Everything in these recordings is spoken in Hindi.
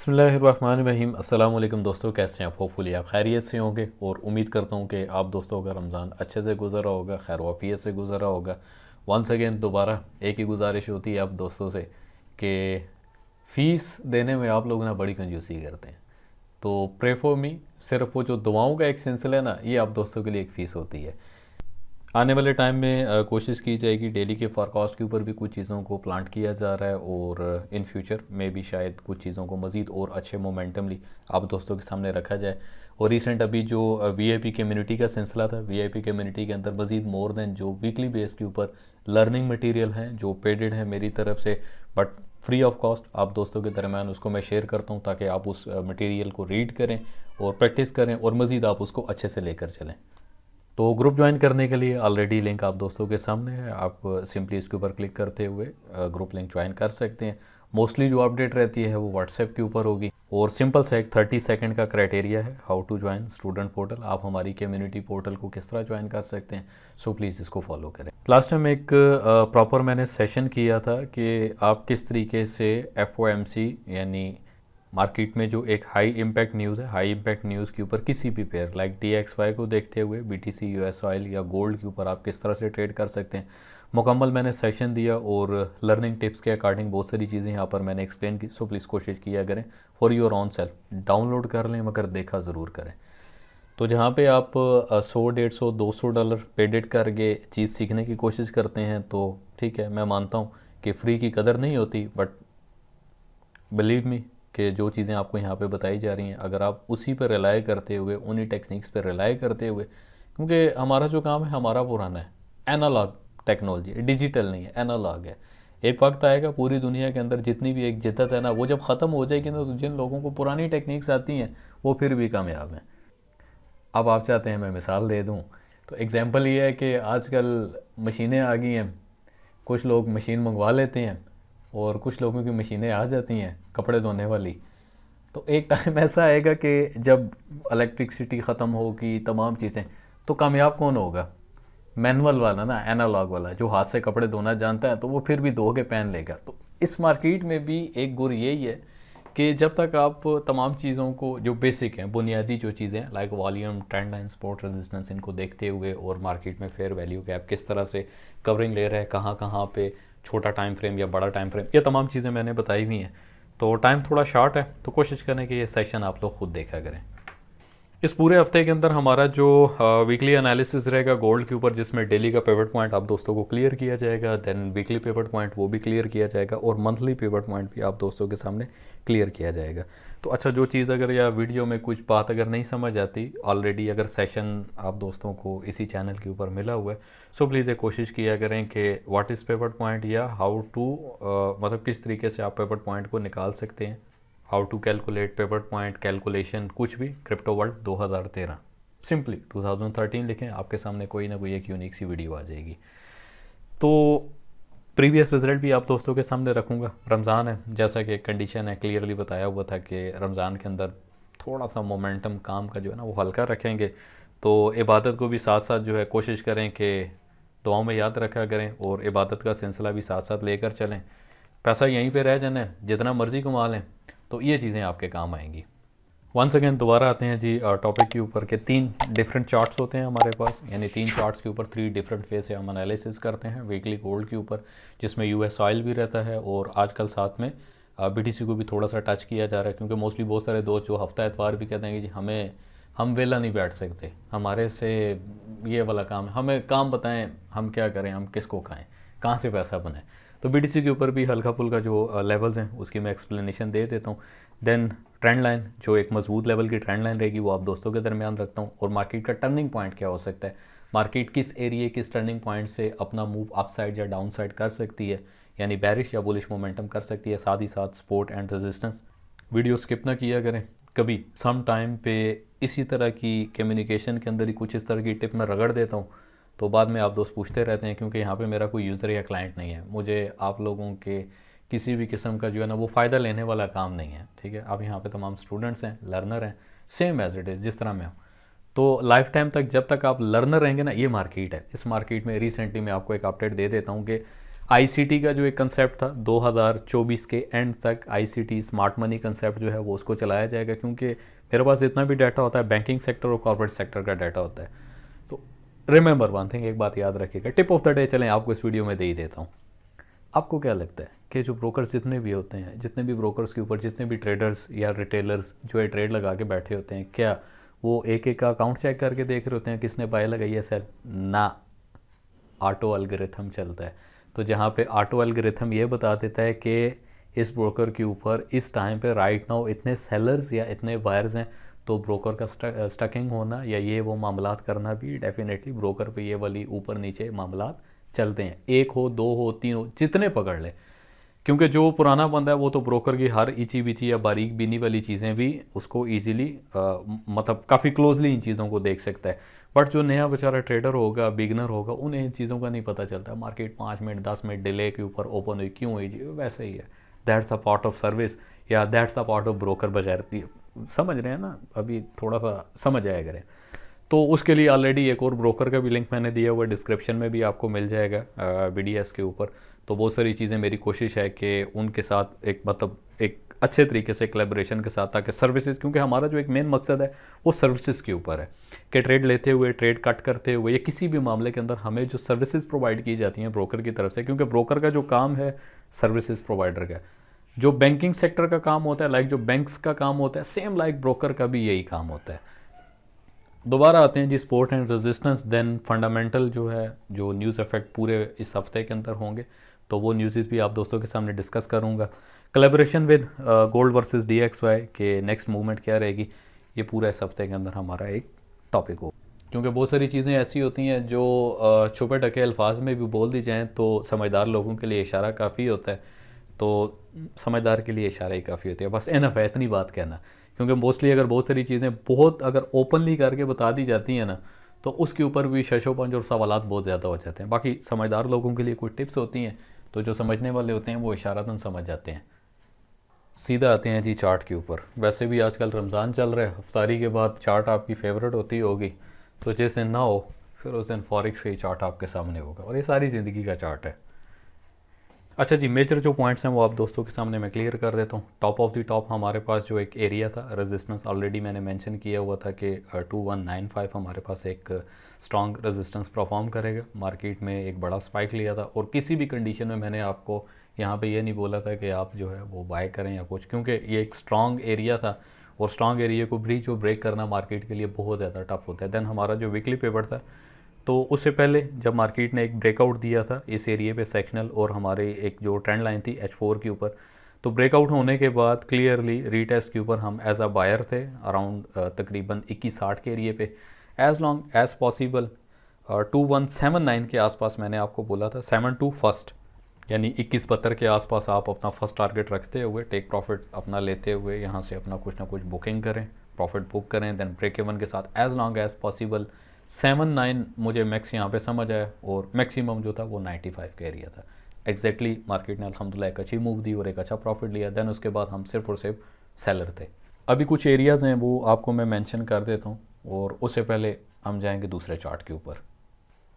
बिस्मिल्लाहिर्रहमानिर्रहीम। अस्सलाम वालेकुम दोस्तों, कैसे हैं आप? होपफुली आप खैरियत से होंगे और उम्मीद करता हूं कि आप दोस्तों का रमज़ान अच्छे से गुजरा होगा, खैर वाफियत से गुजरा होगा। वंस अगेन दोबारा एक ही गुजारिश होती है आप दोस्तों से कि फ़ीस देने में आप लोग ना बड़ी कंजूसी करते हैं। तो प्रे फॉर मी, सिर्फ वो जो दुआओं का एक सिलसिला है ना, ये आप दोस्तों के लिए एक फ़ीस होती है। आने वाले टाइम में कोशिश की जाएगी डेली के फॉरकास्ट के वीकर भी कुछ चीज़ों को प्लांट किया जा रहा है और इन फ्यूचर में भी शायद कुछ चीज़ों को मज़ीद और अच्छे मोमेंटमली आप दोस्तों के सामने रखा जाए। और रिसेंट अभी जो वीआईपी कम्युनिटी का सिलसिला था, वीआईपी कम्युनिटी के अंदर मज़ीद मोर देन जो वीकली बेस के ऊपर लर्निंग मटेरियल हैं जो पेडेड है मेरी तरफ से, बट फ्री ऑफ कॉस्ट आप दोस्तों के दरमियान उसको मैं शेयर करता हूँ ताकि आप उस मटेरियल को रीड करें और प्रैक्टिस करें और मज़ीद आप उसको अच्छे से लेकर चलें। तो ग्रुप ज्वाइन करने के लिए ऑलरेडी लिंक आप दोस्तों के सामने है, आप सिंपली इसके ऊपर क्लिक करते हुए ग्रुप लिंक ज्वाइन कर सकते हैं। मोस्टली जो अपडेट रहती है वो व्हाट्सएप के ऊपर होगी और सिंपल सा एक 30 सेकंड का क्राइटेरिया है how to join student portal. आप हमारी कम्युनिटी पोर्टल को किस तरह ज्वाइन कर सकते हैं, सो प्लीज़ इसको फॉलो करें। लास्ट टाइम एक प्रॉपर मैंने सेशन किया था कि आप किस तरीके से FOMC यानी मार्केट में जो एक हाई इम्पैक्ट न्यूज़ है, हाई इम्पैक्ट न्यूज़ के ऊपर किसी भी पेयर लाइक DXY को देखते हुए BTC US ऑयल या गोल्ड के ऊपर आप किस तरह से ट्रेड कर सकते हैं, मुकम्मल मैंने सेशन दिया और लर्निंग टिप्स के अकॉर्डिंग बहुत सारी चीज़ें यहाँ पर मैंने एक्सप्लेन की। सो प्लीज़ कोशिश किया करें for your on self, download कर लें मगर देखा ज़रूर करें। तो जहाँ पे आप 100 150 $200 पेडेड करके चीज़ सीखने की कोशिश करते हैं तो ठीक है, मैं मानता हूँ कि फ्री की कदर नहीं होती, बट बिलीव मी कि जो चीज़ें आपको यहाँ पे बताई जा रही हैं अगर आप उसी पर रिलाई करते हुए, उन्हीं टेक्निक्स पर रिलाई करते हुए, क्योंकि हमारा जो काम है हमारा पुराना है, एनालॉग टेक्नोलॉजी, डिजिटल नहीं है, एनालॉग है। एक वक्त आएगा पूरी दुनिया के अंदर जितनी भी एक जिद्दत है ना, वो जब ख़त्म हो जाएगी ना, तो जिन लोगों को पुरानी टेक्निक्स आती हैं वो फिर भी कामयाब हैं। अब आप चाहते हैं मैं मिसाल दे दूँ, तो एग्ज़ाम्पल ये है कि आजकल मशीनें आ गई हैं, कुछ लोग मशीन मंगवा लेते हैं और कुछ लोगों की मशीनें आ जाती हैं कपड़े धोने वाली। तो एक टाइम ऐसा आएगा कि जब इलेक्ट्रिसिटी ख़त्म होगी, तमाम चीज़ें, तो कामयाब कौन होगा? मैनुअल वाला ना, एनालॉग वाला जो हाथ से कपड़े धोना जानता है, तो वो फिर भी धो के पहन लेगा। तो इस मार्केट में भी एक गुर यही है कि जब तक आप तमाम चीज़ों को जो बेसिक हैं, बुनियादी जो चीज़ें हैं like volume, trend line, support, resistance, इनको देखते हुए और मार्केट में फेयर वैल्यू गैप किस तरह से कवरिंग ले रहा है, कहाँ कहाँ पे छोटा टाइम फ्रेम या बड़ा टाइम फ्रेम, ये तमाम चीज़ें मैंने बताई हुई हैं। तो टाइम थोड़ा शॉर्ट है तो कोशिश करें कि ये सेशन आप लोग खुद देखा करें। इस पूरे हफ्ते के अंदर हमारा जो वीकली एनालिसिस रहेगा गोल्ड के ऊपर, जिसमें डेली का पिवट पॉइंट आप दोस्तों को क्लियर किया जाएगा, देन वीकली पिवट पॉइंट वो भी क्लियर किया जाएगा और मंथली पिवट पॉइंट भी आप दोस्तों के सामने क्लियर किया जाएगा। तो अच्छा, जो चीज़ अगर या वीडियो में कुछ बात अगर नहीं समझ आती, ऑलरेडी अगर सेशन आप दोस्तों को इसी चैनल के ऊपर मिला हुआ है, सो प्लीज़ ये कोशिश किया करें कि व्हाट इज़ पिवट पॉइंट या हाउ टू मतलब किस तरीके से आप पिवट पॉइंट को निकाल सकते हैं, how to calculate pivot point calculation, कुछ भी क्रिप्टो वर्ल्ड 2013, सिंपली 2013 लिखें, आपके सामने कोई ना कोई एक यूनिक सी वीडियो आ जाएगी। तो प्रीवियस रिजल्ट भी आप दोस्तों के सामने रखूँगा। रमज़ान है, जैसा कि कंडीशन है, क्लियरली बताया हुआ था कि रमज़ान के अंदर थोड़ा सा मोमेंटम काम का जो है ना वो हल्का रखेंगे। तो इबादत को भी साथ साथ जो है कोशिश करें कि दुआओं में याद रखा करें और इबादत का सिलसिला भी साथ साथ लेकर चलें। पैसा यहीं पे रह जाना है, जितना मर्ज़ी कमा लें, तो ये चीज़ें आपके काम आएंगी। वंस अगेन दोबारा आते हैं जी टॉपिक के ऊपर के 3 डिफरेंट चार्ट्स होते हैं हमारे पास, यानी 3 चार्ट्स के ऊपर 3 डिफरेंट फेज से हम एनालिसिस करते हैं। वीकली गोल्ड के ऊपर जिसमें US ऑयल भी रहता है और आजकल साथ में BTC को भी थोड़ा सा टच किया जा रहा है, क्योंकि मोस्टली बहुत सारे दोस्त जो हफ्ता एतवार भी कहते हैं कि जी हम वेला नहीं बैठ सकते, हमारे से ये वाला काम है, हमें काम बताएं, हम क्या करें, हम किसको खाएं, कहाँ से पैसा बनाए। तो BTC के ऊपर भी हल्का फुल्का जो लेवल्स हैं उसकी मैं एक्सप्लेनेशन दे देता हूँ। देन ट्रेंड लाइन, जो एक मजबूत लेवल की ट्रेंड लाइन रहेगी वो आप दोस्तों के दरमियान रखता हूँ, और मार्केट का टर्निंग पॉइंट क्या हो सकता है, मार्केट किस एरिए, किस टर्निंग पॉइंट से अपना मूव अप साइड या डाउन साइड कर सकती है, यानी बैरिश या बुलिश मोमेंटम कर सकती है, साथ ही साथ support and resistance. Video skip ना किया करें कभी, सम टाइम पे इसी तरह की कम्युनिकेशन के अंदर ही कुछ इस तरह की टिप मैं रगड़ देता हूँ, तो बाद में आप दोस्त पूछते रहते हैं, क्योंकि यहाँ पे मेरा कोई यूज़र या क्लाइंट नहीं है, मुझे आप लोगों के किसी भी किस्म का जो है ना वो फ़ायदा लेने वाला काम नहीं है, ठीक है। अब यहाँ पे तमाम स्टूडेंट्स हैं, लर्नर हैं, सेम एज इट इज़ जिस तरह मैं हूँ। तो लाइफ टाइम तक जब तक आप लर्नर रहेंगे ना, ये मार्केट है, इस मार्केट में रिसेंटली मैं आपको एक अपडेट दे देता हूँ कि आईसीटी का जो एक कंसेप्ट था 2024 के एंड तक आईसीटी स्मार्ट मनी कंसेप्ट जो है वो उसको चलाया जाएगा, क्योंकि मेरे पास इतना भी डाटा होता है, बैंकिंग सेक्टर और कॉर्पोरेट सेक्टर का डाटा होता है। तो रिमेंबर वन थिंग, एक बात याद रखिएगा, टिप ऑफ द डे चलें आपको इस वीडियो में दे ही देता हूँ। आपको क्या लगता है कि जो ब्रोकर्स जितने भी होते हैं, जितने भी ब्रोकर्स के ऊपर जितने भी ट्रेडर्स या रिटेलर्स जो है ट्रेड लगा के बैठे होते हैं, क्या वो एक एक का अकाउंट चेक करके देख रहे होते हैं किसने बाय लगाई है सेल? ना, ऑटो एल्गोरिथम चलता है। तो जहाँ पे ऑटो एल्गोरिथम ये बता देता है कि इस ब्रोकर के ऊपर इस टाइम पे राइट नाउ इतने सेलर्स या इतने बायर्स हैं, तो ब्रोकर का स्टकिंग होना या ये वो मामलात करना भी डेफिनेटली ब्रोकर पे ये वाली ऊपर नीचे मामलात चलते हैं। एक हो, दो हो, तीन हो, जितने पकड़ ले, क्योंकि जो पुराना बंदा है वो तो ब्रोकर की हर इची बिची या बारीक बीनी वाली चीज़ें भी उसको ईजिली मतलब काफ़ी क्लोजली इन चीज़ों को देख सकता है। बट जो नया बेचारा ट्रेडर होगा, बिगनर होगा, उन्हें इन चीज़ों का नहीं पता चलता। मार्केट 5 मिनट 10 मिनट डिले के ऊपर ओपन हुई, क्यों हुई जी? वैसे ही है, that's a part of service या that's a part of broker बजाय। समझ रहे हैं ना? अभी थोड़ा सा समझ आया करें। तो उसके लिए ऑलरेडी एक और ब्रोकर का भी लिंक मैंने दिया हुआ, डिस्क्रिप्शन में भी आपको मिल जाएगा बीडीएस के ऊपर। तो बहुत सारी चीज़ें मेरी कोशिश है कि उनके साथ एक मतलब एक अच्छे तरीके से कोलैबोरेशन के साथ, ताकि सर्विसेज, क्योंकि हमारा जो एक मेन मकसद है वो सर्विसेज के ऊपर है कि ट्रेड लेते हुए, ट्रेड कट करते हुए या किसी भी मामले के अंदर हमें जो सर्विसेज प्रोवाइड की जाती हैं ब्रोकर की तरफ से, क्योंकि ब्रोकर का जो काम है सर्विसेज प्रोवाइडर का, जो बैंकिंग सेक्टर का काम होता है, लाइक जो बैंक्स का काम होता है, सेम लाइक ब्रोकर का भी यही काम होता है। दोबारा आते हैं जी support and resistance, then fundamental जो है, जो न्यूज़ इफेक्ट पूरे इस हफ्ते के अंदर होंगे, तो वो न्यूज़ भी आप दोस्तों के सामने डिस्कस करूंगा। Collaboration with gold versus DXY के नेक्स्ट मूवमेंट क्या रहेगी, ये पूरा इस हफ्ते के अंदर हमारा एक टॉपिक हो, क्योंकि बहुत सारी चीज़ें ऐसी होती हैं जो छुपे ढके अल्फाज में भी बोल दी जाएँ तो समझदार लोगों के लिए इशारा काफ़ी होता है। तो समझदार के लिए इशारा ही काफ़ी होती है, बस इनफ है इतनी बात कहना। क्योंकि मोस्टली अगर बहुत सारी चीज़ें बहुत अगर ओपनली करके बता दी जाती हैं ना, तो उसके ऊपर भी शशोपंज और सवालात बहुत ज़्यादा हो जाते हैं। बाकी समझदार लोगों के लिए कुछ टिप्स होती हैं, तो जो समझने वाले होते हैं वो इशारतन समझ जाते हैं। सीधा आते हैं जी चार्ट के ऊपर। वैसे भी आजकल रमज़ान चल रहा है, इफ्तारी के बाद चार्ट आपकी फेवरेट होती होगी, तो जिस दिन ना हो फिर उस दिन फॉरेक्स का ही चार्ट आपके सामने होगा, और ये सारी ज़िंदगी का चार्ट है। अच्छा जी, मेजर जो पॉइंट्स हैं वो आप दोस्तों के सामने मैं क्लियर कर देता हूँ। टॉप ऑफ द टॉप हमारे पास जो एक एरिया था रेजिस्टेंस, ऑलरेडी मैंने मेंशन किया हुआ था कि 2195 हमारे पास एक स्ट्रॉन्ग रेजिस्टेंस परफॉर्म करेगा। मार्केट में एक बड़ा स्पाइक लिया था, और किसी भी कंडीशन में मैंने आपको यहाँ पे ये नहीं बोला था कि आप जो है वो बाय करें या कुछ, क्योंकि ये एक स्ट्रॉन्ग एरिया था, और स्ट्रॉन्ग एरिया को ब्रीच और ब्रेक करना मार्केट के लिए बहुत ज़्यादा टफ होता है। देन हमारा जो वीकली पेपर था, तो उससे पहले जब मार्केट ने एक ब्रेकआउट दिया था इस एरिया पे सेक्शनल, और हमारे एक जो ट्रेंड लाइन थी H4 के ऊपर, तो ब्रेकआउट होने के बाद क्लियरली रीटेस्ट के ऊपर हम एज अ बायर थे अराउंड तकरीबन 2160 के एरिए पे। एज लॉन्ग एज पॉसिबल 2179 के आसपास मैंने आपको बोला था, 72 फर्स्ट, यानी 2172 के आसपास आप अपना फर्स्ट टारगेट रखते हुए टेक प्रॉफिट अपना लेते हुए यहाँ से अपना कुछ ना कुछ बुकिंग करें, प्रॉफिट बुक करें। देन ब्रेक इवन के साथ एज लॉन्ग एज पॉसिबल 79 मुझे मैक्स यहाँ पे समझ आया, और मैक्सिमम जो था वो 95 का एरिया था। एग्जैक्टली मार्केट ने अल्हम्दुलिल्लाह एक अच्छी मूव दी और एक अच्छा प्रॉफिट लिया। देन उसके बाद हम सिर्फ और सिर्फ सेलर थे। अभी कुछ एरियाज़ हैं वो आपको मैं मेंशन कर देता हूँ, और उससे पहले हम जाएंगे दूसरे चार्ट के ऊपर।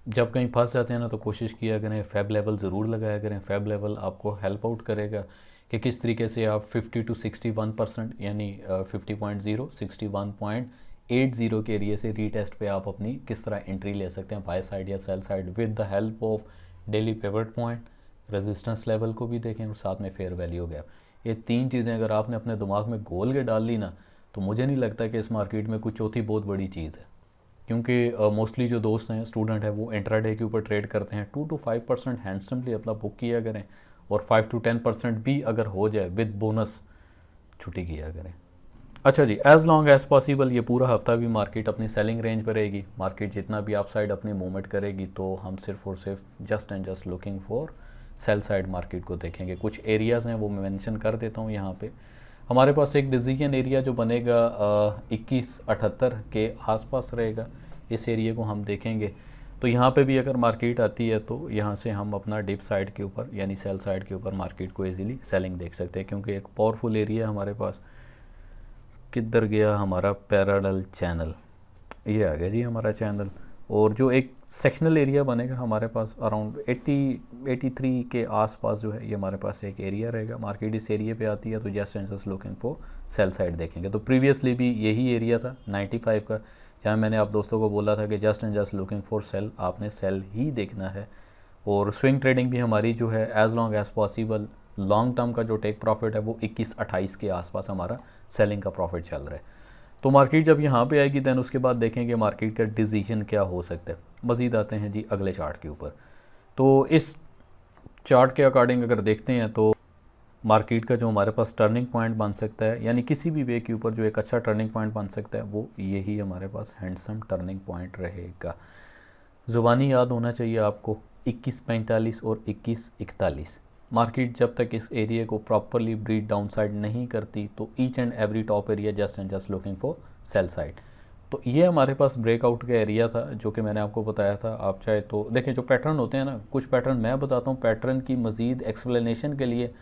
जब कहीं फंस जाते हैं ना, तो कोशिश किया करें फैब लेवल ज़रूर लगाया करें। फैब लेवल आपको हेल्प आउट करेगा कि किस तरीके से आप 50 to 61% यानी 50.0 61.80 के एरिया से रीटेस्ट पे आप अपनी किस तरह एंट्री ले सकते हैं, बाय साइड या sell side, with the help of daily pivot point, resistance level को भी देखें, और साथ में फेयर वैल्यू गैप। ये तीन चीज़ें अगर आपने अपने दिमाग में गोल के डाल ली ना, तो मुझे नहीं लगता कि इस मार्केट में कुछ चौथी बहुत बड़ी चीज़ है। क्योंकि मोस्टली जो दोस्त हैं, स्टूडेंट हैं, वो इंट्राडे के ऊपर ट्रेड करते हैं। 2 to 5% हैंडसमली अपना बुक किया करें, और 5 to 10% भी अगर हो जाए विद बोनस छुट्टी किया करें। अच्छा जी, एज़ लॉन्ग एज़ पॉसिबल ये पूरा हफ्ता भी मार्केट अपनी सेलिंग रेंज पर रहेगी। मार्केट जितना भी आप साइड अपनी मूवमेंट करेगी, तो हम सिर्फ और सिर्फ just and just looking for sell side market को देखेंगे। कुछ एरियाज़ हैं वो मैं मेंशन कर देता हूँ यहाँ पे। हमारे पास एक डिसीजन एरिया जो बनेगा 2178 के आसपास रहेगा, इस एरिया को हम देखेंगे। तो यहाँ पे भी अगर मार्केट आती है, तो यहाँ से हम अपना डिप साइड के ऊपर यानी सेल साइड के ऊपर मार्केट को इजीली सेलिंग देख सकते हैं, क्योंकि एक पावरफुल एरिया हमारे पास। किधर गया हमारा पैरेलल चैनल? ये आ गया जी हमारा चैनल। और जो एक सेक्शनल एरिया बनेगा हमारे पास अराउंड 83 के आसपास जो है ये हमारे पास एक एरिया रहेगा। मार्केट इस एरिया पे आती है तो just and just looking for sell side देखेंगे। तो प्रीवियसली भी यही एरिया था 95 का, जहाँ मैंने आप दोस्तों को बोला था कि just and just looking for cell, आपने सेल ही देखना है। और स्विंग ट्रेडिंग भी हमारी जो है as long as possible long term का जो टेक प्रॉफिट है वो 21-28 के आसपास हमारा सेलिंग का प्रॉफिट चल रहा है। तो मार्केट जब यहाँ पे आएगी दैन उसके बाद देखेंगे मार्केट का डिसीजन क्या हो सकता है। मज़ीद आते हैं जी अगले चार्ट के ऊपर। तो इस चार्ट के अकॉर्डिंग अगर देखते हैं तो मार्केट का जो हमारे पास टर्निंग पॉइंट बन सकता है, यानी किसी भी वे के ऊपर जो एक अच्छा टर्निंग पॉइंट बन सकता है वो यही हमारे पास हैंडसम टर्निंग पॉइंट रहेगा। ज़ुबानी याद होना चाहिए आपको 2145 और 2141। मार्केट जब तक इस एरिया को प्रॉपरली ब्रीड डाउन साइड नहीं करती तो each and every top area just and just looking for sell side. तो ये हमारे पास ब्रेकआउट का एरिया था जो कि मैंने आपको बताया था। आप चाहे तो देखें, जो पैटर्न होते हैं ना, कुछ पैटर्न मैं बताता हूँ, पैटर्न की मज़ीद एक्सप्लेनेशन के लिए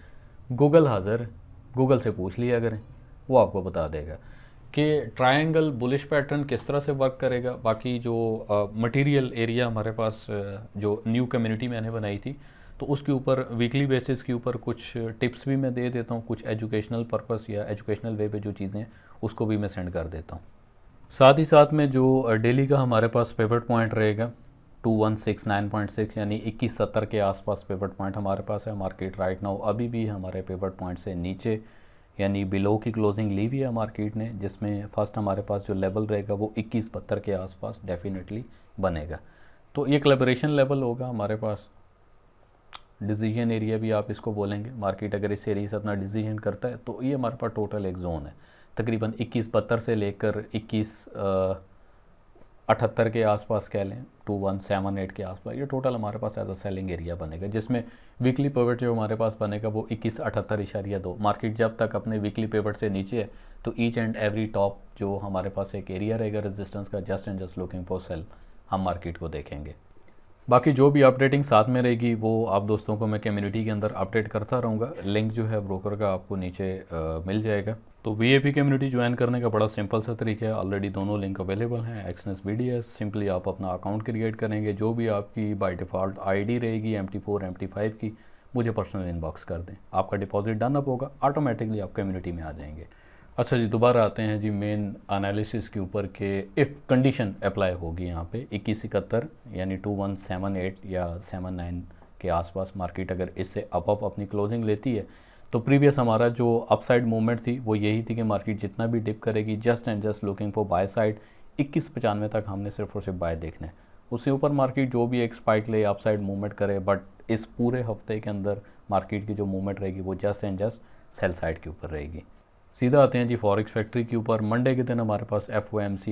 गूगल हाज़िर है, गूगल से पूछ लिया करें, वो आपको बता देगा कि ट्रायंगल बुलिश पैटर्न किस तरह से वर्क करेगा। बाकी जो मटेरियल एरिया हमारे पास जो न्यू कम्युनिटी मैंने बनाई थी तो उसके ऊपर वीकली बेसिस के ऊपर कुछ टिप्स भी मैं दे देता हूँ, कुछ एजुकेशनल पर्पस या एजुकेशनल वे पे जो चीज़ें उसको भी मैं सेंड कर देता हूँ। साथ ही साथ में जो डेली का हमारे पास पिवट पॉइंट रहेगा 2169.6 यानी 2170 के आसपास पिवट पॉइंट हमारे पास है। मार्केट राइट नाउ अभी भी हमारे पिवट पॉइंट से नीचे यानी बिलो की क्लोजिंग ली हुई है मार्केट ने, जिसमें फर्स्ट हमारे पास जो लेवल रहेगा वो 2172 के आसपास डेफिनेटली बनेगा। तो ये कोलैबोरेशन लेवल होगा हमारे पास, डिसीजन एरिया भी आप इसको बोलेंगे। मार्केट अगर इस एरिया से अपना डिसीजन करता है तो ये हमारे पास टोटल एक जोन है, तकरीबन 2172 से लेकर 2178 के आसपास कह लें, 2178 के आसपास ये टोटल हमारे पास एज अ सेलिंग एरिया बनेगा, जिसमें वीकली पिवट जो हमारे पास बनेगा वो 2178.2। मार्केट जब तक अपने वीकली पिवट से नीचे है तो ईच एंड एवरी टॉप जो हमारे पास एक एरिया रहेगा रेजिस्टेंस का, just and just looking for cell, हम मार्केट को देखेंगे। बाकी जो भी अपडेटिंग साथ में रहेगी वो आप दोस्तों को मैं कम्युनिटी के अंदर अपडेट करता रहूँगा। लिंक जो है ब्रोकर का आपको नीचे मिल जाएगा। तो वीआईपी कम्युनिटी ज्वाइन करने का बड़ा सिंपल सा तरीका है, ऑलरेडी दोनों लिंक अवेलेबल हैं, एक्सनेस BDS। सिंपली आप अपना अकाउंट क्रिएट करेंगे, जो भी आपकी बाय डिफ़ॉल्ट आईडी रहेगी MT4 MT5 की, मुझे पर्सनल इनबॉक्स कर दें, आपका डिपॉजिट डन अप होगा, ऑटोमेटिकली आप कम्युनिटी में आ जाएंगे। अच्छा जी, दोबारा आते हैं जी मेन एनालिसिस के ऊपर के इफ़ कंडीशन अप्लाई होगी यहाँ पे 2171 यानी 2178 या 79 के आसपास मार्केट अगर इससे अप अपनी क्लोजिंग लेती है तो प्रीवियस हमारा जो अपसाइड मूवमेंट थी वो यही थी कि मार्केट जितना भी डिप करेगी just and just looking for by side 2195 तक हमने सिर्फ और सिर्फ बाय देखना है। उसके ऊपर मार्केट जो भी एक स्पाइक ले अपसाइड मूवमेंट करे, बट इस पूरे हफ्ते के अंदर मार्केट की जो मूवमेंट रहेगी वो just and just sell side के ऊपर रहेगी। सीधा आते हैं जी फॉरेक्स फैक्ट्री के ऊपर। मंडे के दिन हमारे पास FOMC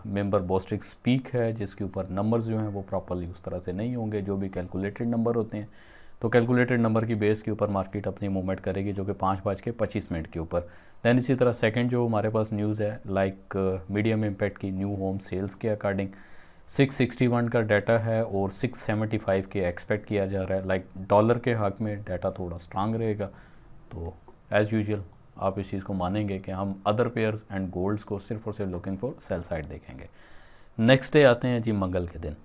मेंबर बोस्ट्रिक स्पीक है, जिसके ऊपर नंबर्स जो हैं वो प्रॉपरली उस तरह से नहीं होंगे, जो भी कैलकुलेटेड नंबर होते हैं। तो कैलकुलेटेड नंबर की बेस के ऊपर मार्केट अपनी मूवमेंट करेगी, जो कि 5:25 के ऊपर। दैन इसी तरह सेकंड जो हमारे पास न्यूज़ है लाइक मीडियम इम्पैक्ट की न्यू होम सेल्स के अकॉर्डिंग 661 का डाटा है और 675 के एक्सपेक्ट किया जा रहा है। लाइक डॉलर के हक में डाटा थोड़ा स्ट्रांग रहेगा, तो एज़ यूजुअल आप इस चीज़ को मानेंगे कि हम अदर पेयर्स एंड गोल्ड्स को सिर्फ और सिर्फ लुकिंग फॉर सेल साइड देखेंगे। नेक्स्ट डे आते हैं जी मंगल के दिन।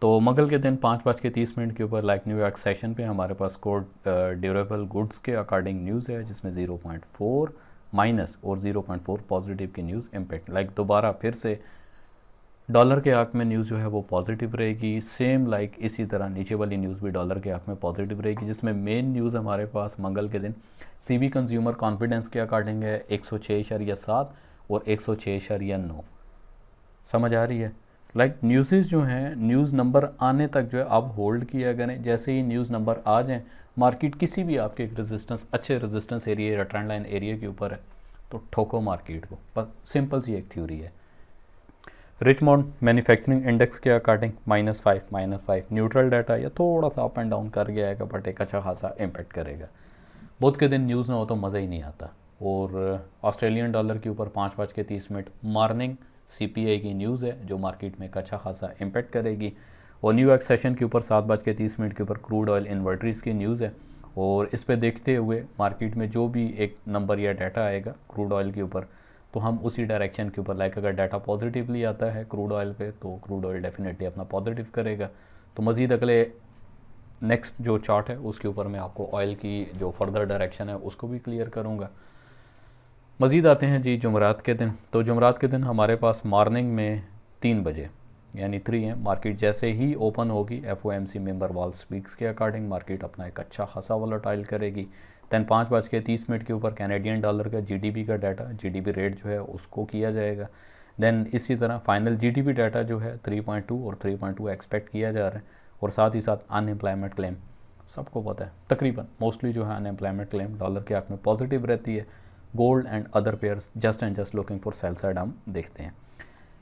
तो मंगल के दिन 5:30 के ऊपर लाइक न्यूयॉर्क सेशन पे हमारे पास कोड ड्यूरेबल गुड्स के अकॉर्डिंग न्यूज़ है, जिसमें 0.4 माइनस और 0.4 पॉजिटिव की न्यूज़ इम्पैक्ट। लाइक दोबारा फिर से डॉलर के हक में न्यूज़ जो है वो पॉजिटिव रहेगी। सेम लाइक इसी तरह नीचे वाली न्यूज़ भी डॉलर के हक में पॉजिटिव रहेगी, जिसमें मेन न्यूज़ हमारे पास मंगल के दिन CV कंज्यूमर कॉन्फिडेंस के अकॉर्डिंग है 106.7 और 106.9। समझ आ रही है? लाइक न्यूज़ जो हैं, न्यूज़ नंबर आने तक जो है आप होल्ड किया करें। जैसे ही न्यूज़ नंबर आ जाएँ, मार्केट किसी भी आपके रेजिस्टेंस अच्छे रेजिस्टेंस एरिया या ट्रेंड लाइन एरिया के ऊपर है तो ठोको मार्केट को। बस सिंपल सी एक थ्योरी है। रिचमोंड मैन्युफैक्चरिंग इंडेक्स के अकॉर्डिंग -5 न्यूट्रल डाटा, या थोड़ा सा अप एंड डाउन कर गया है बट एक अच्छा खासा इम्पैक्ट करेगा। बुध के दिन न्यूज़ ना हो तो मज़ा ही नहीं आता। और ऑस्ट्रेलियन डॉलर के ऊपर 5:30 मॉर्निंग CPI की न्यूज़ है, जो मार्केट में एक अच्छा खासा इम्पैक्ट करेगी। और न्यूयॉर्क सेशन के ऊपर 7:30 के ऊपर क्रूड ऑयल इन्वर्टरीज की न्यूज़ है। और इस पे देखते हुए मार्केट में जो भी एक नंबर या डाटा आएगा क्रूड ऑयल के ऊपर, तो हम उसी डायरेक्शन के ऊपर लाइक अगर डाटा पॉजिटिवली आता है क्रूड ऑयल पे तो क्रूड ऑयल डेफिनेटली अपना पॉजिटिव करेगा। तो मज़ीद अगले नेक्स्ट जो चार्ट है उसके ऊपर मैं आपको ऑयल की जो फर्दर डायरेक्शन है उसको भी क्लियर करूँगा। मज़ीद आते हैं जी जुमरात के दिन। तो जुमरात के दिन हमारे पास मॉर्निंग में 3 बजे यानी 3 है, मार्केट जैसे ही ओपन होगी FOMC मेंबर वॉल स्पीक्स के अकॉर्डिंग मार्केट अपना एक अच्छा खासा वोलेटाइल करेगी। दैन 5:30 के ऊपर कैनेडियन डॉलर का GDP का डाटा, GDP रेट जो है उसको किया जाएगा। दैन इसी तरह फाइनल GDP डाटा जो है 3.2 और 3.2 एक्सपेक्ट किया जा रहा है। और साथ ही साथ अनएम्प्लॉयमेंट क्लेम, सबको पता है तकरीबन मोस्टली जो है अनएम्प्लॉयमेंट क्लेम डॉलर के हक में पॉजिटिव रहती है। Gold and other pairs just and just looking for sell side हम देखते हैं।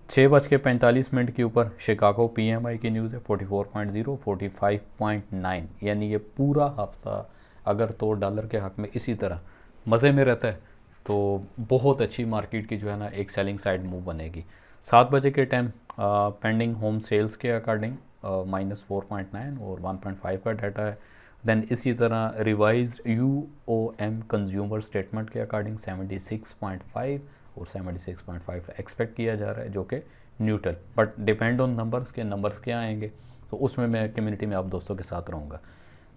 6:45 के ऊपर शिकागो PMI की न्यूज़ है 44.0 45.9, यानी ये पूरा हफ्ता अगर तो डॉलर के हक में इसी तरह मज़े में रहता है तो बहुत अच्छी मार्केट की जो है ना एक सेलिंग साइड मूव बनेगी। 7 बजे के टाइम पेंडिंग होम सेल्स के अकॉर्डिंग -4.9 और 1.5 का डाटा है। देन इसी तरह रिवाइज्ड UOM कंज्यूमर स्टेटमेंट के अकॉर्डिंग 76.5 और 76.5 एक्सपेक्ट किया जा रहा है, जो कि neutral, but depend on numbers के नंबर्स क्या आएंगे तो उसमें मैं कम्युनिटी में आप दोस्तों के साथ रहूँगा।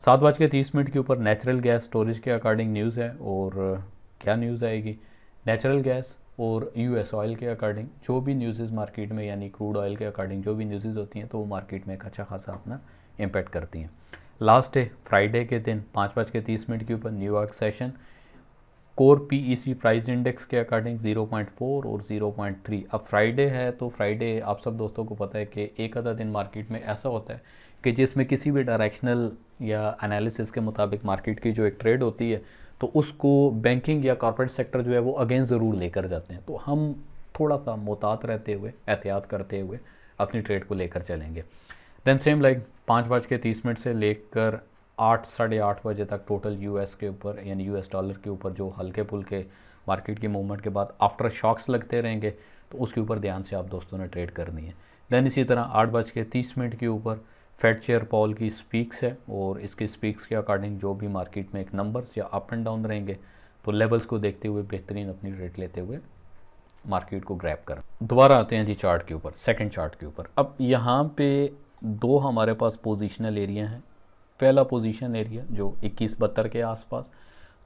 7:30 के ऊपर नेचुरल गैस स्टोरेज के अकॉर्डिंग न्यूज़ है। और क्या न्यूज़ आएगी नेचुरल गैस और US ऑयल के अकॉर्डिंग जो भी न्यूज़ मार्केट में यानी क्रूड ऑयल के अकॉर्डिंग जो भी न्यूज़ होती हैं तो वो मार्केट में एक अच्छा खासा अपना इम्पैक्ट करती हैं। लास्ट डे फ्राइडे के दिन 5:30 के ऊपर New York session core PEC price index के अकॉर्डिंग 0.4 और 0.3। अब फ्राइडे है तो फ्राइडे आप सब दोस्तों को पता है कि एक आधा दिन मार्केट में ऐसा होता है कि जिसमें किसी भी डायरेक्शनल या एनालिसिस के मुताबिक मार्केट की जो एक ट्रेड होती है तो उसको बैंकिंग या कॉर्पोरेट सेक्टर जो है वो अगेंस्ट ज़रूर लेकर जाते हैं। तो हम थोड़ा सा मोहतात रहते हुए एहतियात करते हुए अपनी ट्रेड को लेकर चलेंगे। देन सेम लाइक 5:30 से लेकर 8 साढ़े 8 बजे तक टोटल US के ऊपर यानी US डॉलर के ऊपर जो हल्के फुल्के मार्केट की मूवमेंट के बाद आफ्टर शॉक्स लगते रहेंगे तो उसके ऊपर ध्यान से आप दोस्तों ने ट्रेड करनी है। देन इसी तरह 8:30 के ऊपर फेड चेयर पॉल की स्पीक्स है और इसकी स्पीक्स के अकॉर्डिंग जो भी मार्केट में एक नंबर्स या अप एंड डाउन रहेंगे तो लेवल्स को देखते हुए बेहतरीन अपनी रेट लेते हुए मार्केट को ग्रैब कर। दोबारा आते हैं जी चार्ट के ऊपर, सेकंड चार्ट के ऊपर। अब यहाँ पे दो हमारे पास पोजीशनल एरिया हैं। पहला पोजीशन एरिया जो 2172 के आसपास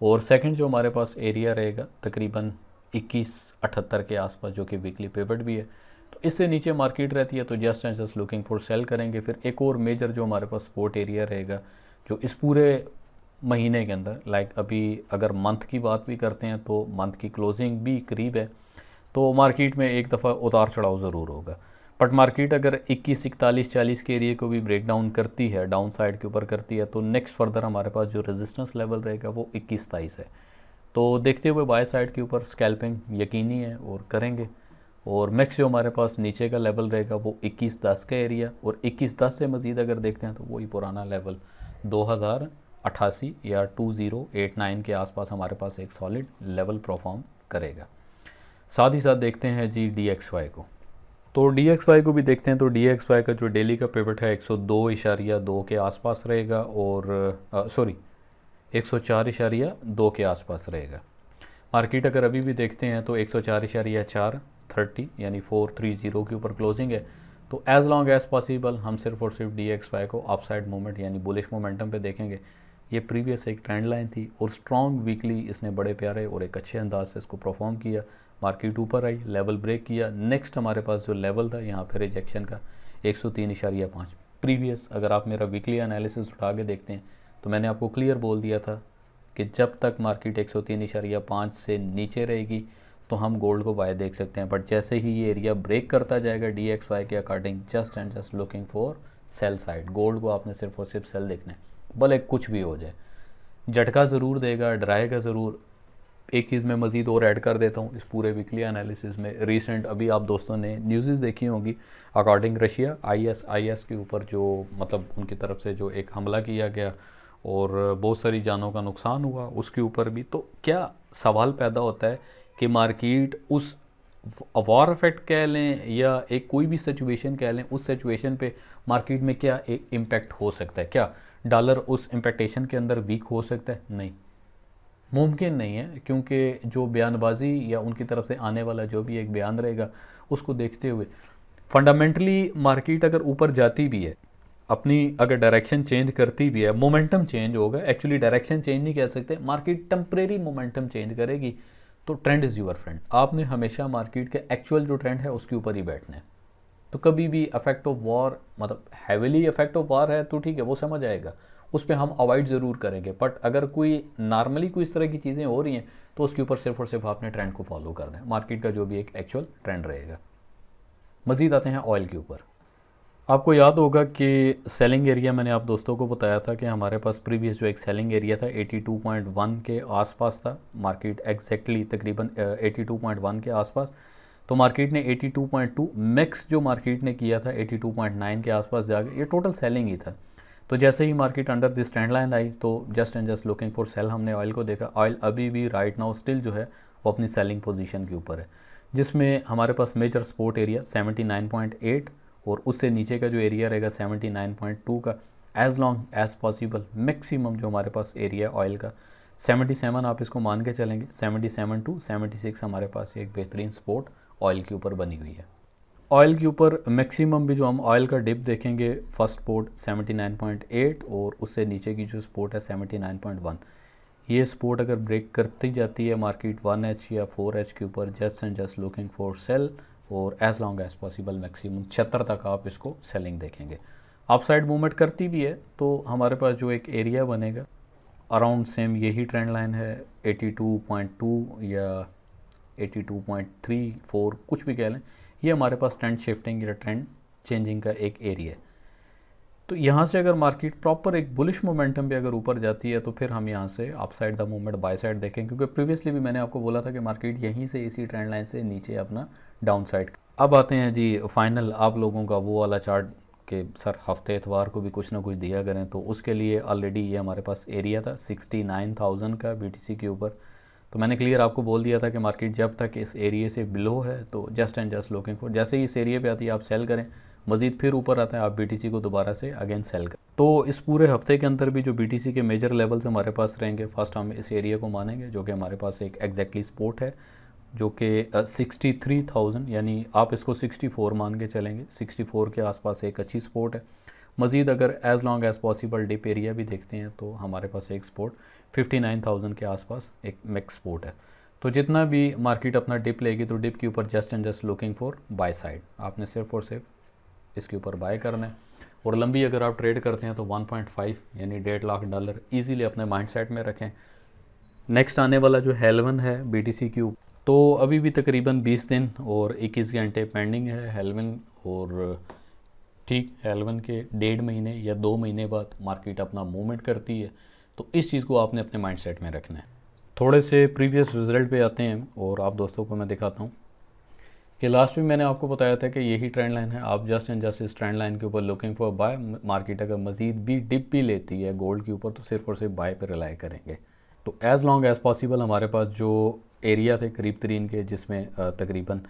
और सेकंड जो हमारे पास एरिया रहेगा तकरीबन 2178 के आसपास जो कि वीकली पिवट भी है। तो इससे नीचे मार्केट रहती है तो just and just looking for cell करेंगे। फिर एक और मेजर जो हमारे पास सपोर्ट एरिया रहेगा जो इस पूरे महीने के अंदर लाइक अभी अगर मंथ की बात भी करते हैं तो मंथ की क्लोजिंग भी करीब है तो मार्केट में एक दफ़ा उतार चढ़ाव ज़रूर होगा। बट मार्केट अगर 21 41 40 के एरिए को भी ब्रेक डाउन करती है, डाउन साइड के ऊपर करती है, तो नेक्स्ट फर्दर हमारे पास जो रेजिस्टेंस लेवल रहेगा वो 21-23 है। तो देखते हुए बाय साइड के ऊपर स्कैल्पिंग यकीनी है और करेंगे। और मैक्स जो हमारे पास नीचे का लेवल रहेगा वो 21-10 का एरिया और 21-10 से मज़ीद अगर देखते हैं तो वही पुराना लेवल 2088 या 2089 के आसपास हमारे पास एक सॉलिड लेवल परफॉर्म करेगा। साथ ही साथ देखते हैं जी DXY को। तो DXY को भी देखते हैं तो DXY का जो डेली का पिवट है 102.2 के आसपास रहेगा और 104.2 के आसपास रहेगा। मार्केट अगर अभी भी देखते हैं तो 104.430 यानी 430 के ऊपर क्लोजिंग है। तो एज़ लॉन्ग एज़ पॉसिबल हम सिर्फ और सिर्फ DXY को अपसाइड मूवमेंट यानी बुलिश मोमेंटम पे देखेंगे। ये प्रीवियस एक ट्रेंड लाइन थी और स्ट्रॉन्ग वीकली इसने बड़े प्यारे और एक अच्छे अंदाज से इसको परफॉर्म किया। मार्केट ऊपर आई, लेवल ब्रेक किया। नेक्स्ट हमारे पास जो लेवल था यहाँ पे रिजेक्शन का 103.5 प्रीवियस। अगर आप मेरा वीकली एनालिसिस उठा के देखते हैं तो मैंने आपको क्लियर बोल दिया था कि जब तक मार्केट 103.5 से नीचे रहेगी तो हम गोल्ड को बाय देख सकते हैं। बट जैसे ही ये एरिया ब्रेक करता जाएगा DXY के according just and just looking for sell side. Gold को आपने सिर्फ और सिर्फ सेल देखना है, भले कुछ भी हो जाए। झटका ज़रूर देगा, डराएगा ज़रूर। एक चीज़ मैं मज़ीद और ऐड कर देता हूँ इस पूरे वीकली एनालिसिस में। रिसेंट अभी आप दोस्तों ने न्यूज़ देखी होंगी अकॉर्डिंग रशिया ISIS के ऊपर जो मतलब उनकी तरफ से जो एक हमला किया गया और बहुत सारी जानों का नुकसान हुआ उसके ऊपर भी। तो क्या सवाल पैदा होता है कि मार्केट उस वॉर इफेक्ट कह लें या एक कोई भी सिचुएशन कह लें, उस सिचुएशन पे मार्केट में क्या एक इम्पैक्ट हो सकता है? क्या डॉलर उस इम्पैक्टेशन के अंदर वीक हो सकता है? नहीं, मुमकिन नहीं है, क्योंकि जो बयानबाजी या उनकी तरफ से आने वाला जो भी एक बयान रहेगा उसको देखते हुए फंडामेंटली मार्केट अगर ऊपर जाती भी है, अपनी अगर डायरेक्शन चेंज करती भी है, मोमेंटम चेंज होगा, एक्चुअली डायरेक्शन चेंज नहीं कह सकते, मार्केट टेम्परेरी मोमेंटम चेंज करेगी, तो ट्रेंड इज़ यूर फ्रेंड। आपने हमेशा मार्केट के एक्चुअल जो ट्रेंड है उसके ऊपर ही बैठना है। तो कभी भी इफेक्ट ऑफ वॉर, मतलब हैविली इफेक्ट ऑफ वॉर है तो ठीक है, वो समझ आएगा, उस पर हम अवॉइड ज़रूर करेंगे, बट अगर कोई नॉर्मली कोई इस तरह की चीज़ें हो रही हैं तो उसके ऊपर सिर्फ और सिर्फ आपने ट्रेंड को फॉलो करना है, मार्केट का जो भी एक एक्चुअल ट्रेंड रहेगा। मज़ीद आते हैं ऑयल के ऊपर। आपको याद होगा कि सेलिंग एरिया मैंने आप दोस्तों को बताया था कि हमारे पास प्रीवियस जो एक सेलिंग एरिया था 82.1 के आसपास था, मार्केट एग्जैक्टली तकरीबन 82.1 के आसपास। तो मार्केट ने 82.2 मैक्स जो मार्केट ने किया था 82.9 के आसपास जाके, ये टोटल सेलिंग ही था। तो जैसे ही market under this trend line आई तो just and just looking for sell हमने ऑयल को देखा। ऑयल अभी भी राइट नाउ स्टिल जो है वो अपनी सेलिंग पोजीशन के ऊपर है, जिसमें हमारे पास मेजर सपोर्ट एरिया 79.8 और उससे नीचे का जो एरिया रहेगा 79.2 का। As long as possible maximum जो हमारे पास एरिया ऑयल का 77 आप इसको मान के चलेंगे, 77 टू 76 हमारे पास एक बेहतरीन सपोर्ट ऑयल के ऊपर बनी हुई है। ऑयल के ऊपर मैक्सिमम भी जो हम ऑयल का डिप देखेंगे, फर्स्ट सपोर्ट 79.8 और उससे नीचे की जो सपोर्ट है 79.1। ये सपोर्ट अगर ब्रेक करती जाती है मार्केट 1H या 4H के ऊपर, just and just looking for sell, और as long as possible maximum 76 तक आप इसको सेलिंग देखेंगे। अप साइड मूवमेंट करती भी है तो हमारे पास जो एक एरिया बनेगा अराउंड सेम यही ट्रेंड लाइन है 82.2 या 82.34 कुछ भी कह लें, ये हमारे पास ट्रेंड शिफ्टिंग या ट्रेंड चेंजिंग का एक एरिया है। तो यहाँ से अगर मार्केट प्रॉपर एक बुलिश मोमेंटम भी अगर ऊपर जाती है तो फिर हम यहाँ से up side the movement by side देखें, क्योंकि प्रीवियसली भी मैंने आपको बोला था कि मार्केट यहीं से इसी ट्रेंड लाइन से नीचे अपना डाउन साइड। अब आते हैं जी फाइनल आप लोगों का वो वाला चार्ट कि सर हफ्ते एतवार को भी कुछ ना कुछ दिया करें, तो उसके लिए ऑलरेडी ये हमारे पास एरिया था 69,000 का BTC के ऊपर। तो मैंने क्लियर आपको बोल दिया था कि मार्केट जब तक इस एरिया से बिलो है तो just and just looking for, जैसे ही इस एरिया पे आती है आप सेल करें, मज़ीद फिर ऊपर आता है आप BTC को दोबारा से अगेन सेल करें। तो इस पूरे हफ्ते के अंदर भी जो BTC के मेजर लेवल्स हमारे पास रहेंगे, फर्स्ट हम इस एरिया को मानेंगे जो कि हमारे पास एक एग्जैक्टली सपोर्ट है जो कि 63,000, यानी आप इसको 64 मान के चलेंगे, 64 के आसपास एक अच्छी सपोर्ट है। मज़ीद अगर as long as possible dip area भी देखते हैं तो हमारे पास एक सपोर्ट 59,000 के आसपास एक मैक्स सपोर्ट है। तो जितना भी मार्केट अपना डिप लेगी तो डिप के ऊपर just and just looking for by side, आपने सिर्फ और सिर्फ इसके ऊपर बाय करना है। और लंबी अगर आप ट्रेड करते हैं तो 1.5 यानी $1.5 ईजीली अपने माइंडसेट में रखें। नेक्स्ट आने वाला जो हेलवन है BTC क्यूब, तो अभी भी तकरीबन 20 दिन और 21 घंटे पेंडिंग है हेलवन, और ठीक हेलवन के 1.5 महीने या 2 महीने बाद मार्केट अपना मूवमेंट करती है। तो इस चीज़ को आपने अपने माइंडसेट में रखना है। थोड़े से प्रीवियस रिजल्ट पे आते हैं और आप दोस्तों को मैं दिखाता हूँ कि लास्ट वीक मैंने आपको बताया था कि यही ट्रेंड लाइन है, आप जस्ट एंड जस्ट इस ट्रेंड लाइन के ऊपर लुकिंग फॉर बाय। मार्केट अगर मज़ीद भी डिप भी लेती है गोल्ड के ऊपर तो सिर्फ और सिर्फ बाय पर रिलाई करेंगे। तो एज़ लॉन्ग एज़ पॉसिबल हमारे पास जो एरिया थे करीब तरीन के, जिसमें तकरीबन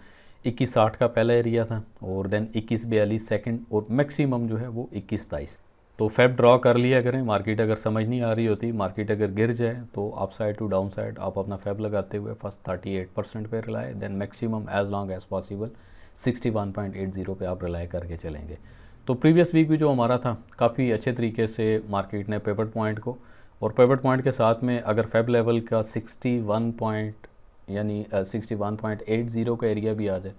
2160 का पहला एरिया था और देन 2142 सेकंड, और मैक्सिमम जो है वो 2123। तो फेब ड्रॉ कर लिया करें। मार्केट अगर समझ नहीं आ रही होती, मार्केट अगर गिर जाए तो upside to downside आप अपना फेब लगाते हुए फर्स्ट 38% पे रिलाए, then maximum as long as possible 61.80 पे आप रिलाए करके चलेंगे। तो प्रीवियस वीक भी जो हमारा था काफ़ी अच्छे तरीके से मार्केट ने पिवट पॉइंट को, और पिवट पॉइंट के साथ में अगर फेब लेवल का 61 पॉइंट यानी 61.80 का एरिया भी आ जाए,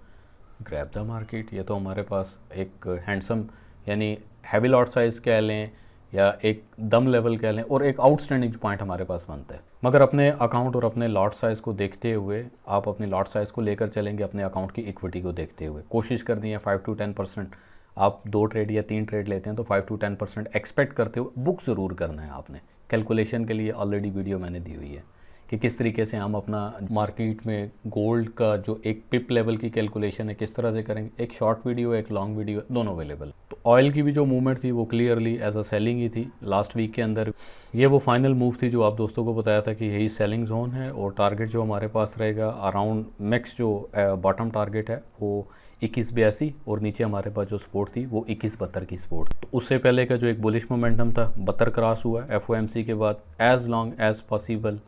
ग्रैब द मार्केट। ये तो हमारे पास एक हैंडसम यानी हैवी लॉट साइज़ कह लें या एक दम लेवल कह लें, और एक आउटस्टैंडिंग पॉइंट हमारे पास बनता है। मगर अपने अकाउंट और अपने लॉट साइज़ को देखते हुए आप अपनी लॉट साइज़ को लेकर चलेंगे, अपने अकाउंट की इक्विटी को देखते हुए कोशिश करनी है 5 to 10%। आप 2 ट्रेड या 3 ट्रेड लेते हैं तो 5 to 10% एक्सपेक्ट करते हुए बुक ज़रूर करना है आपने। कैलकुलेशन के लिए ऑलरेडी वीडियो मैंने दी हुई है कि किस तरीके से हम अपना मार्केट में गोल्ड का जो एक पिप लेवल की कैलकुलेशन है किस तरह से करेंगे। एक शॉर्ट वीडियो एक लॉन्ग वीडियो दोनों अवेलेबल। तो ऑयल की भी जो मूवमेंट थी वो क्लियरली एज अ सेलिंग ही थी लास्ट वीक के अंदर। ये वो फाइनल मूव थी जो आप दोस्तों को बताया था कि यही सेलिंग जोन है, और टारगेट जो हमारे पास रहेगा अराउंड मैक्स जो बॉटम टारगेट है वो 2182, और नीचे हमारे पास जो सपोर्ट थी वो 2172 की सपोर्ट। तो उससे पहले का जो एक बुलिश मोमेंटम था 72 क्रॉस हुआ FOMC के बाद, as long as possible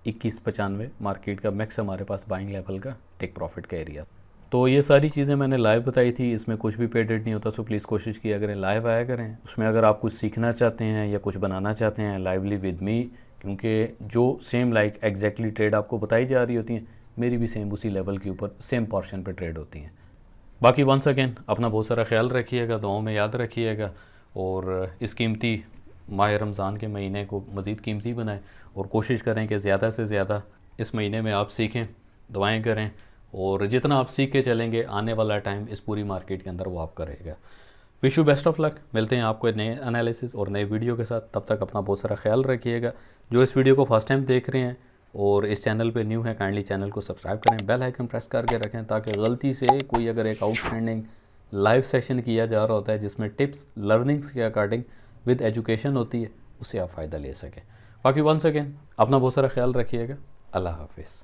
21.95 market का मैक्स हमारे पास बाइंग लेवल का टेक प्रॉफिट का एरिया। तो ये सारी चीज़ें मैंने लाइव बताई थी, इसमें कुछ भी पेडेड नहीं होता, सो प्लीज़ कोशिश किया करें लाइव आया करें। उसमें अगर आप कुछ सीखना चाहते हैं या कुछ बनाना चाहते हैं लाइवली विद मी, क्योंकि जो सेम लाइक एग्जैक्टली ट्रेड आपको बताई जा रही होती हैं, मेरी भी सेम उसी लेवल के ऊपर सेम पोर्शन पे ट्रेड होती हैं। बाकी वंस अगेन अपना बहुत सारा ख्याल रखिएगा, दुआओं में याद रखिएगा, और इस कीमती माह रमज़ान के महीने को मज़ीद कीमती बनाएं और कोशिश करें कि ज़्यादा से ज़्यादा इस महीने में आप सीखें, दुआएं करें, और जितना आप सीख के चलेंगे आने वाला टाइम इस पूरी मार्केट के अंदर वो आपका रहेगा। Wish you best of luck. मिलते हैं आपको नए एनालिसिस और नए वीडियो के साथ, तब तक अपना बहुत सारा ख्याल रखिएगा। जो इस वीडियो को फर्स्ट टाइम देख रहे हैं और इस चैनल पे न्यू है, काइंडली चैनल को सब्सक्राइब करें, बेल आइकन प्रेस करके रखें, ताकि गलती से कोई अगर एक आउटस्टैंडिंग लाइव सेशन किया जा रहा होता है जिसमें टिप्स लर्निंग्स के अकॉर्डिंग विद एजुकेशन होती है, उससे आप फ़ायदा ले सकें। बाकी वंस अगेन अपना बहुत सारा ख्याल रखिएगा। अल्लाह हाफिज़।